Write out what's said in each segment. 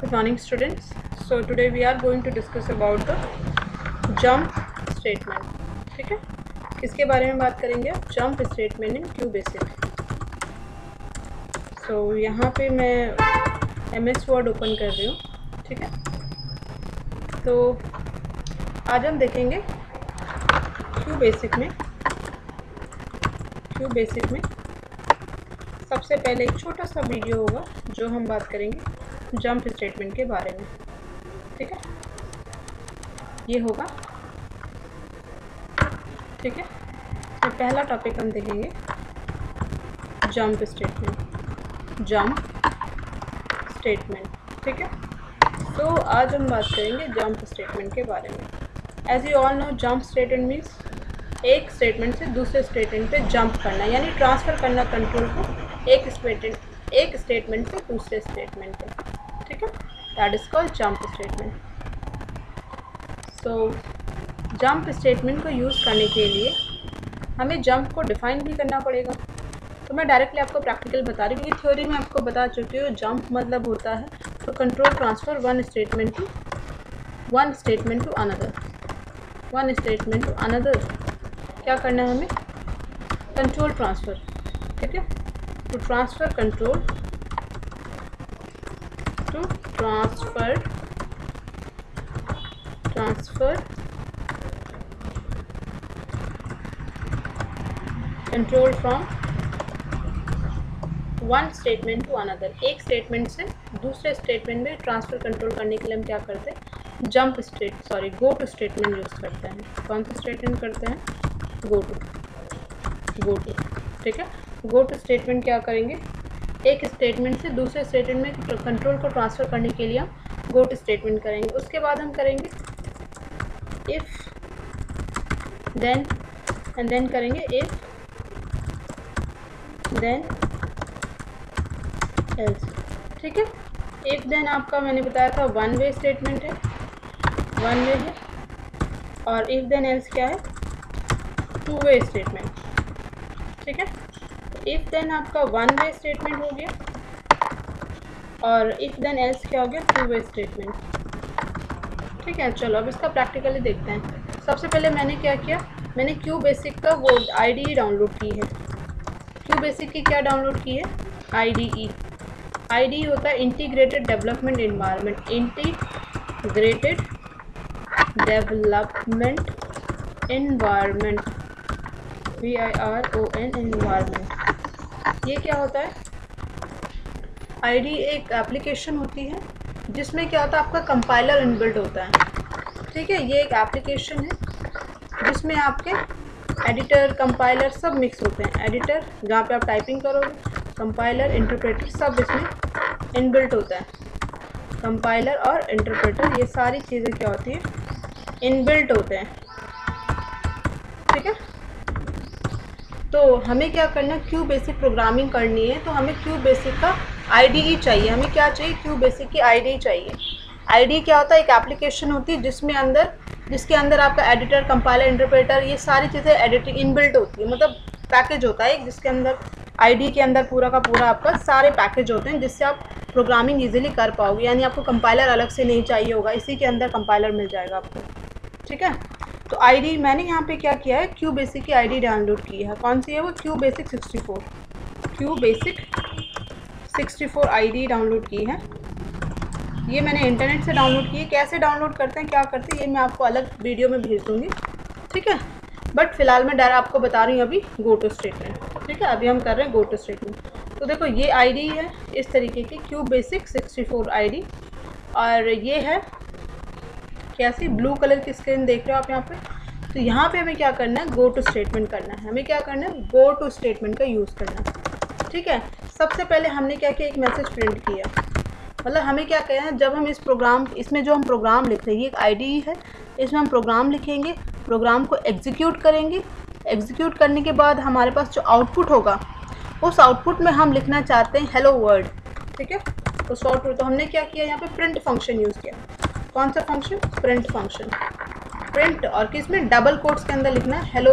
Good morning, students. So today we are going to discuss about the jump statement. ठीक है, किसके बारे में बात करेंगे? Jump statement in QBasic. So यहाँ पे मैं MS वर्ड ओपन कर रही हूँ. ठीक है, तो आज हम देखेंगे क्यू बेसिक में सबसे पहले एक छोटा सा वीडियो होगा जो हम बात करेंगे जंप स्टेटमेंट के बारे में. ठीक है, ये होगा. ठीक है, तो पहला टॉपिक हम देखेंगे जंप स्टेटमेंट. ठीक है, तो आज हम बात करेंगे जंप स्टेटमेंट के बारे में. As you all know, jump statement means एक स्टेटमेंट से दूसरे स्टेटमेंट पे जंप करना, यानी ट्रांसफ़र करना कंट्रोल को एक स्टेटमेंट से दूसरे स्टेटमेंट पे. ठीक है, that is called jump statement. So jump statement को यूज़ करने के लिए हमें जंप को डिफ़ाइन भी करना पड़ेगा. तो मैं डायरेक्टली आपको प्रैक्टिकल बता रही हूँ, क्योंकि थ्योरी में आपको बता चुकी हूँ जंप मतलब होता है तो control transfer one statement to another. क्या करना है हमें? Control transfer. ठीक है, to transfer control from one statement to another. एक स्टेटमेंट से दूसरे स्टेटमेंट में ट्रांसफ़र कंट्रोल करने के लिए हम क्या करते हैं? गो टू स्टेटमेंट यूज़ करते हैं. कौन सा स्टेटमेंट करते हैं? Go to. ठीक है, गो टू स्टेटमेंट क्या करेंगे? एक स्टेटमेंट से दूसरे स्टेटमेंट में कंट्रोल को ट्रांसफ़र करने के लिए हम गो टू स्टेटमेंट करेंगे. उसके बाद हम करेंगे इफ़ देन एंड देन करेंगे इफ़ देन एल्स. ठीक है, इफ़ देन आपका मैंने बताया था वन वे स्टेटमेंट है, और इफ़ देन एल्स क्या है? Two way statement. ठीक है, इफ़ देन आपका वन वे स्टेटमेंट हो गया और इफ़ देन एल्स क्या हो गया? Two way statement. ठीक है, चलो अब इसका प्रैक्टिकली देखते हैं. सबसे पहले मैंने क्या किया? मैंने क्यू बेसिक का वो IDE डाउनलोड की है. क्यू बेसिक की क्या डाउनलोड की है? IDE होता है integrated development environment. VIRON environment. ये क्या होता है? IDE एक एप्लीकेशन होती है जिसमें क्या होता है? आपका कंपाइलर इनबिल्ट होता है. ठीक है, ये एक एप्लीकेशन है जिसमें आपके एडिटर कंपाइलर सब मिक्स होते हैं. एडिटर जहाँ पे आप टाइपिंग करोगे, कंपाइलर, इंटरप्रेटर सब इसमें इनबिल्ट होता है. कंपाइलर और इंटरप्रेटर ये सारी चीज़ें क्या होती हैं? इनबिल्ट होते हैं. ठीक है, तो हमें क्या करना है? क्यू बेसिक प्रोग्रामिंग करनी है तो हमें क्यू बेसिक का IDE चाहिए. हमें क्या चाहिए? क्यू बेसिक की IDE चाहिए. IDE क्या होता है? एक एप्लीकेशन होती है जिसके अंदर आपका एडिटर, कंपाइलर, इंटरप्रेटर ये सारी चीज़ें एडिटिंग इनबिल्ट होती है. मतलब पैकेज होता है जिसके अंदर IDE के अंदर पूरा का पूरा आपका सारे पैकेज होते हैं जिससे आप प्रोग्रामिंग ईजिली कर पाओगे. यानी आपको कंपाइलर अलग से नहीं चाहिए होगा, इसी के अंदर कंपाइलर मिल जाएगा आपको. ठीक है, तो IDE मैंने यहाँ पे क्या किया है? क्यू बेसिक की IDE डाउनलोड की है. कौन सी है वो? क्यू बेसिक 64 IDE डाउनलोड की है. ये मैंने इंटरनेट से डाउनलोड की है. कैसे डाउनलोड करते हैं, क्या करते हैं, ये मैं आपको अलग वीडियो में भेज दूँगी. ठीक है, बट फिलहाल मैं डायरेक्ट आपको बता रही हूँ अभी गो टू स्टेटमेंट. ठीक है, अभी हम कर रहे हैं गो टू स्टेटमेंट. तो देखो ये IDE है इस तरीके की, क्यू बेसिक 64 IDE. और ये है कैसी? ब्लू कलर की स्क्रीन देख रहे हो आप यहाँ पे. तो यहाँ पे हमें क्या करना है? गो टू स्टेटमेंट करना है. हमें क्या करना है? गो टू स्टेटमेंट का यूज़ करना है. ठीक है, सबसे पहले हमने क्या किया? एक मैसेज प्रिंट किया. मतलब हमें क्या कहना है? जब हम इसमें जो हम प्रोग्राम लिख रहे हैं, ये एक IDE है, इसमें हम प्रोग्राम लिखेंगे, प्रोग्राम को एग्जीक्यूट करेंगे. एग्जीक्यूट करने के बाद हमारे पास जो आउटपुट होगा उस आउटपुट में हम लिखना चाहते हैं हेलो वर्ल्ड. ठीक है, तो तो हमने क्या किया? यहाँ पे प्रिंट फंक्शन यूज़ किया. कौन सा फंक्शन? Print function. प्रिंट और किस में? डबल कोट्स के अंदर लिखना है हेलो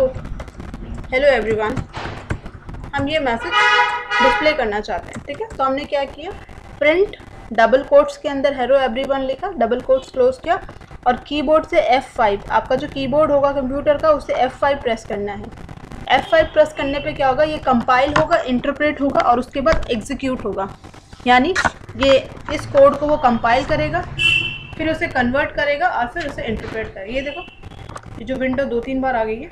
एवरीवन. हम ये मैसेज डिस्प्ले करना चाहते हैं. ठीक है, तो हमने क्या किया? प्रिंट डबल कोट्स के अंदर हेलो एवरीवन लिखा, डबल कोट्स क्लोज किया और कीबोर्ड से F5, आपका जो कीबोर्ड होगा कंप्यूटर का उससे F5 प्रेस करना है। F5 प्रेस करने पे क्या होगा, ये कंपाइल होगा, इंटरप्रेट होगा और उसके बाद एग्जीक्यूट होगा। यानी ये इस कोड को वो कंपाइल करेगा, फिर उसे कन्वर्ट करेगा और फिर उसे इंटरप्रेट करेगा। ये देखो ये जो विंडो 2-3 बार आ गई है,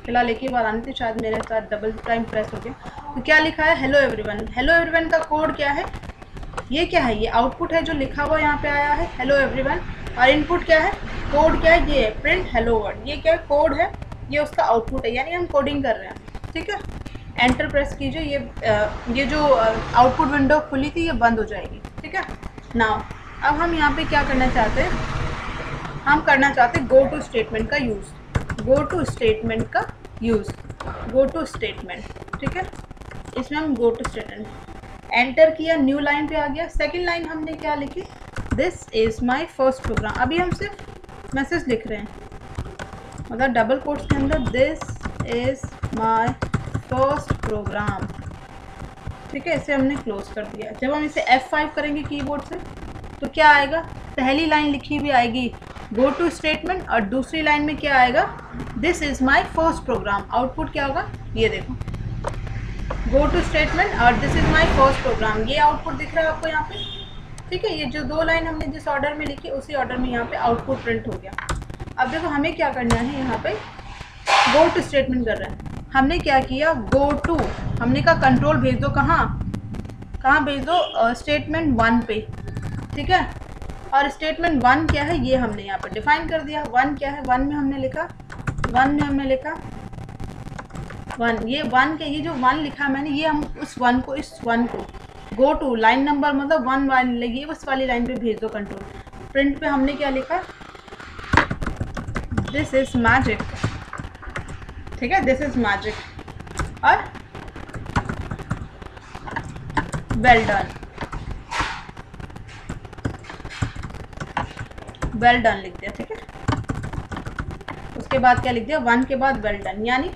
फिलहाल एक ही बार आनी थी, शायद मेरे साथ डबल टाइम प्रेस हो गया। तो क्या लिखा है, हेलो एवरीवन। हेलो एवरीवन का कोड क्या है, ये क्या है, ये आउटपुट है जो लिखा हुआ यहाँ पे आया है हेलो एवरीवन, और इनपुट क्या है, कोड क्या है, ये प्रिंट हेलो वर्ड। ये क्या है, कोड है, ये उसका आउटपुट है, यानी हम कोडिंग कर रहे हैं। ठीक है, एंटर प्रेस कीजिए, ये जो आउटपुट विंडो खुली थी ये बंद हो जाएगी। ठीक है, नाउ अब हम यहाँ पे क्या करना चाहते हैं, हम करना चाहते हैं गो टू स्टेटमेंट का यूज़, गो टू स्टेटमेंट का यूज़, गो टू स्टेटमेंट। ठीक है, इसमें हम गो टू स्टेटमेंट एंटर किया, न्यू लाइन पे आ गया। सेकंड लाइन हमने क्या लिखी, this is my first program. अभी हम सिर्फ मैसेज लिख रहे हैं, मतलब डबल कोट्स के अंदर this is my first program. ठीक है, इसे हमने क्लोज कर दिया। जब हम इसे F5 करेंगे कीबोर्ड से तो क्या आएगा, पहली लाइन लिखी हुई आएगी गो टू स्टेटमेंट और दूसरी लाइन में क्या आएगा, this is my first program. Output क्या होगा, ये देखो गो टू स्टेटमेंट और this is my first program, ये आउटपुट दिख रहा है आपको यहाँ पे। ठीक है, ये जो दो लाइन हमने जिस ऑर्डर में लिखी उसी ऑर्डर में यहाँ पे आउटपुट प्रिंट हो गया। अब देखो हमें क्या करना है, यहाँ पे गो टू स्टेटमेंट कर रहे हैं, हमने क्या किया, गो टू, हमने कहा कंट्रोल भेज दो, कहाँ भेज दो, स्टेटमेंट 1 पे। ठीक है, और स्टेटमेंट 1 क्या है ये हमने यहाँ पर डिफाइन कर दिया। 1 क्या है, 1 में हमने लिखा 1, ये 1 के, ये जो 1 लिखा मैंने, ये हम उस 1 को, इस 1 को गो टू लाइन नंबर मतलब 1 लाइन लगी है, उस वाली लाइन पे भेज दो कंट्रोल। प्रिंट पे हमने क्या लिखा, दिस इज मैजिक। ठीक है, दिस इज मैजिक और वेल डन, वेल डन लिख दिया। ठीक है, उसके बाद क्या लिख दिया, 1 के बाद वेल डन। यानी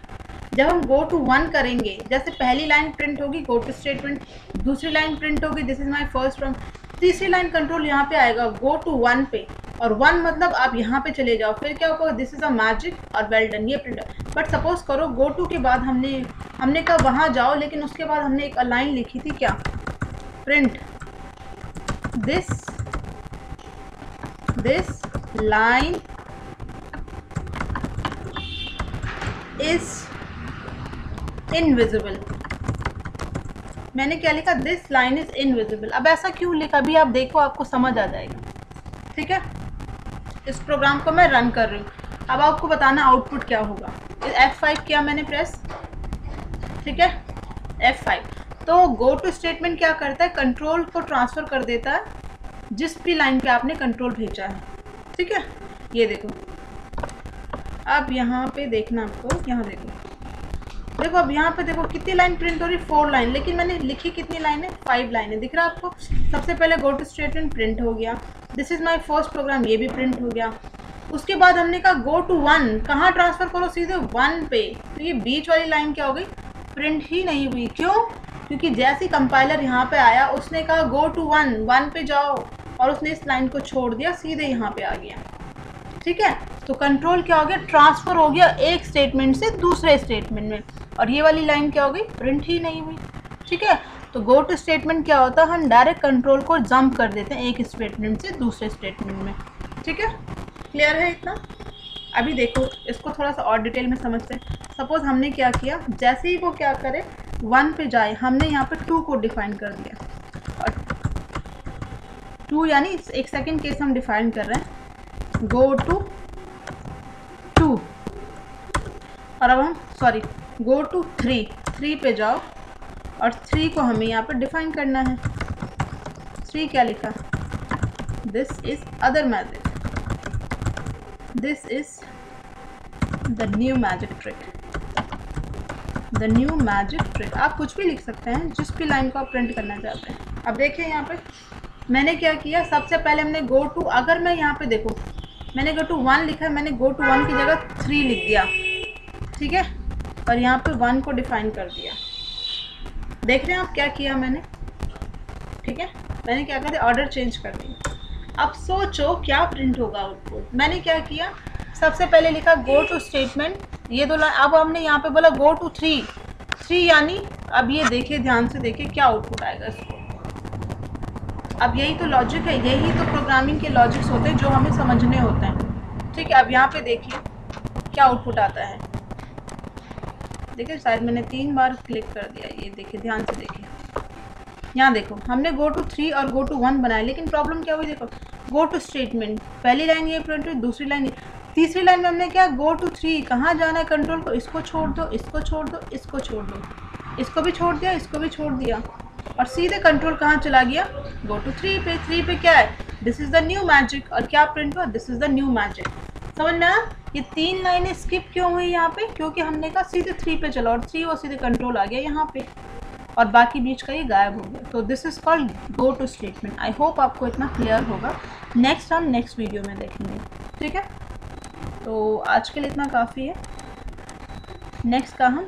जब हम गो टू 1 करेंगे, जैसे पहली लाइन प्रिंट होगी गो टू स्टेटमेंट, दूसरी लाइन प्रिंट होगी this is my first from, तीसरी लाइन कंट्रोल यहाँ पे आएगा गो टू 1 पे, और 1 मतलब आप यहाँ पे चले जाओ, फिर क्या होगा, दिस इज अ मैजिक और वेल डन, ये प्रिंट। बट सपोज करो गो टू के बाद हमने कहा वहाँ जाओ, लेकिन उसके बाद हमने एक लाइन लिखी थी क्या, print this line is invisible. मैंने क्या लिखा, दिस लाइन इज इनविजिबल। अब ऐसा क्यों लिखा, अभी आप देखो आपको समझ आ जाएगा। ठीक है, इस प्रोग्राम को मैं रन कर रही हूँ, अब आपको बताना आउटपुट क्या होगा। F5 किया मैंने प्रेस, ठीक है, F5। तो गो टू स्टेटमेंट क्या करता है, कंट्रोल को ट्रांसफ़र कर देता है जिस भी लाइन पे आपने कंट्रोल भेजा है। ठीक है, ये देखो, अब यहाँ पे देखना आपको, यहाँ देखो अब यहाँ पे देखो कितनी लाइन प्रिंट हो रही, 4 लाइन, लेकिन मैंने लिखी कितनी लाइन है, 5 लाइन है। दिख रहा है आपको, सबसे पहले गो टू स्टेटमेंट प्रिंट हो गया, this is my first program, ये भी प्रिंट हो गया। उसके बाद हमने कहा गो टू 1, कहाँ ट्रांसफ़र करो, सीधे 1 पे। तो ये बीच वाली लाइन क्या हो गई, प्रिंट ही नहीं हुई। क्यों, क्योंकि जैसे कंपाइलर यहाँ पे आया उसने कहा गो टू 1 पे जाओ, और उसने इस लाइन को छोड़ दिया, सीधे यहाँ पे आ गया। ठीक है, तो कंट्रोल क्या हो गया, ट्रांसफ़र हो गया एक स्टेटमेंट से दूसरे स्टेटमेंट में, और ये वाली लाइन क्या हो गई, प्रिंट ही नहीं हुई। ठीक है, तो गो टू स्टेटमेंट क्या होता है, हम डायरेक्ट कंट्रोल को जंप कर देते हैं एक स्टेटमेंट से दूसरे स्टेटमेंट में। ठीक है, क्लियर है इतना। अभी देखो इसको थोड़ा सा और डिटेल में समझते हैं। सपोज हमने क्या किया, जैसे ही वो क्या करे 1 पे जाए, हमने यहाँ पे 2 को डिफाइन कर दिया, और 2 यानी एक सेकेंड केस हम डिफाइन कर रहे हैं, गो टू 2, और अब हम गो टू 3 पे जाओ, और 3 को हमें यहाँ पर डिफाइन करना है। 3 क्या लिखा, this is other magic, this is the new magic trick, the new magic trick. आप कुछ भी लिख सकते हैं जिस भी लाइन को आप प्रिंट करना चाहते हैं। अब देखिए यहाँ पे मैंने क्या किया, सबसे पहले हमने गो टू, अगर मैं यहाँ पे देखो मैंने गो टू 1 लिखा है, मैंने गो टू 1 की जगह 3 लिख दिया। ठीक है, और यहाँ पे 1 को डिफाइन कर दिया। देख रहे हैं आप क्या किया मैंने। ठीक है, मैंने क्या कर दिया, ऑर्डर चेंज कर दिया। अब सोचो क्या प्रिंट होगा आउटपुट। मैंने क्या किया, सबसे पहले लिखा गो टू स्टेटमेंट, ये दो लाइन। अब हमने यहाँ पे बोला गो टू 3 यानी अब ये देखिए, ध्यान से देखिए क्या आउटपुट आएगा इसको। अब यही तो लॉजिक है, यही तो प्रोग्रामिंग के लॉजिक्स होते हैं जो हमें समझने होते हैं। ठीक है, अब यहाँ पे देखिए क्या आउटपुट आता है। देखिए शायद मैंने 3 बार क्लिक कर दिया, ये देखिए ध्यान से देखिए। यहाँ देखो हमने गो टू 3 और गो टू 1 बनाया, लेकिन प्रॉब्लम क्या हुई, देखो गो टू स्टेटमेंट पहली लाइन ये प्रिंट हुई, दूसरी लाइन ये, तीसरी लाइन में हमने क्या, गो टू 3 कहाँ जाना है कंट्रोल को, इसको छोड़ दो, इसको छोड़ दो, इसको छोड़ दो, इसको भी छोड़ दिया, इसको भी छोड़ दिया, और सीधे कंट्रोल कहाँ चला गया, गो टू 3 पे। 3 पे क्या है, this is the new magic, और क्या प्रिंट हुआ, this is the new magic. समझ में आया? ये 3 लाइनें स्किप क्यों हुई यहाँ पे, क्योंकि हमने कहा सीधे 3 पे चला और 3 और सीधे कंट्रोल आ गया यहाँ पे, और बाकी बीच का ये गायब हो गया। तो this is called go to statement. I hope आपको इतना क्लियर होगा। नेक्स्ट हम नेक्स्ट वीडियो में देखेंगे। ठीक है, तो आज के लिए इतना काफ़ी है। नेक्स्ट का हम